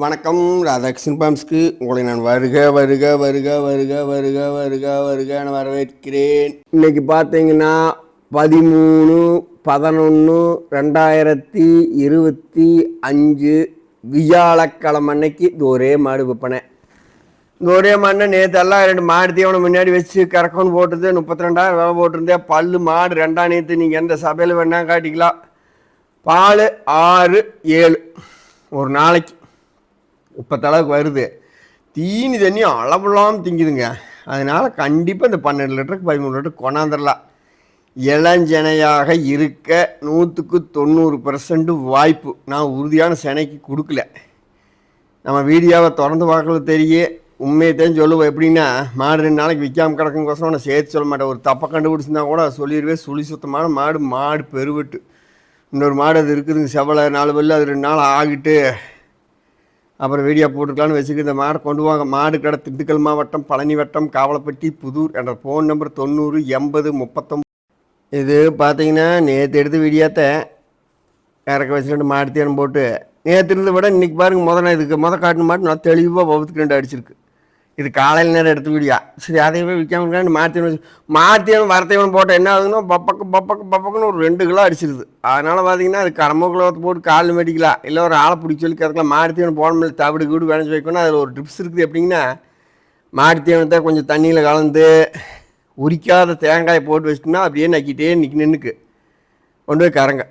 வணக்கம். ராதாகிருஷ்ணன் பாம்ஸ்க்கு உங்களை நான் வருக வருக வருக வருக வருக வருக வருக என வரவேற்கிறேன். இன்னைக்கு பார்த்தீங்கன்னா 13/11/2025 வியாழக்கிழமை அன்னைக்கு இது ஒரே மாடு விற்பனை. இந்த ஒரே மாடுனா நேற்றெல்லாம் 2 மாடு தீவனம் முன்னாடி வச்சு கறக்கணும் போட்டுது 32,000 விலை போட்டிருந்தேன். பல்லு மாடு 2ஆம் நேற்று நீங்கள் எந்த சபையில் வேணா காட்டிக்கலாம். பால் 6 7 ஒரு நாளைக்கு 30 அளவுக்கு வருது. தீனி தண்ணி அளவுலாம் திங்குதுங்க. அதனால் கண்டிப்பாக இந்த 12 லிட்டருக்கு 13 லிட்டருக்கு கொண்டாந்துடலாம். இளஞ்சனையாக இருக்க 100% வாய்ப்பு. நான் உறுதியான செனைக்கு கொடுக்கல. நம்ம வீடியோவை திறந்து பார்க்கறது தெரியும். உண்மையை தான் சொல்லுவோம். எப்படின்னா மாடு 2 நாளைக்கு விற்காமல் கிடக்குங்கோசரம் நான் சேர்த்து சொல்ல மாட்டேன். ஒரு தப்பை கண்டுபிடிச்சிருந்தா கூட சொல்லிடுவேன். சுழி சுத்தமான மாடு பெருவெட்டு. இன்னொரு மாடு அது இருக்குதுங்க, செவலை 4 பல்லு, அது 2 நாள் ஆகிட்டு அப்புறம் வீடியோ போட்டுக்கலான்னு வச்சுக்க. இந்த மாடை கொண்டு வாங்க. மாடு கடை திண்டுக்கல் மாவட்டம், பழனி வட்டம், காவலப்பட்டி, புதூர். என்ற ஃபோன் நம்பர் 90 80 39. இது பார்த்தீங்கன்னா நேற்று எடுத்த வீடியோத்தை இறக்க வச்சுக்கிட்டு மாடு தேனம் போட்டு நேற்று இருந்த விட இன்றைக்கி பாருங்கள். நான் இதுக்கு காட்டின மாட்டு நான் தெளிவாக வகுத்துக்கு 2 அடிச்சிருக்கு. இது காலையில் நேரம் எடுத்த வீடியோ. சரி, அதையவே விற்காம மாற்றியவன் வரத்தைவன் போட்டால் என்ன ஆகுதுன்னா பப்பக்குன்னு ஒரு 2 கிலோ அடிச்சிருது. அதனால் பார்த்தீங்கன்னா அது கடம்புக்குள்ள போட்டு கால் மேடிக்கலாம். இல்லை ஒரு ஆளை பிடிச்சி சொல்லி கேட்கலாம். மாட்டுத்தீவனம் போட முடியல, தவிடு கூடு விளைஞ்சி வைக்கணும். அதில் ஒரு டிப்ஸ் இருக்குது. எப்படிங்கன்னா மாட்டுத்தீவனத்தை கொஞ்சம் தண்ணியில் கலந்து உரிக்காத தேங்காயை போட்டு வச்சிட்டோம்னா அப்படியே நக்கிட்டே நின்றுக்கு கொண்டு போய் கறங்க.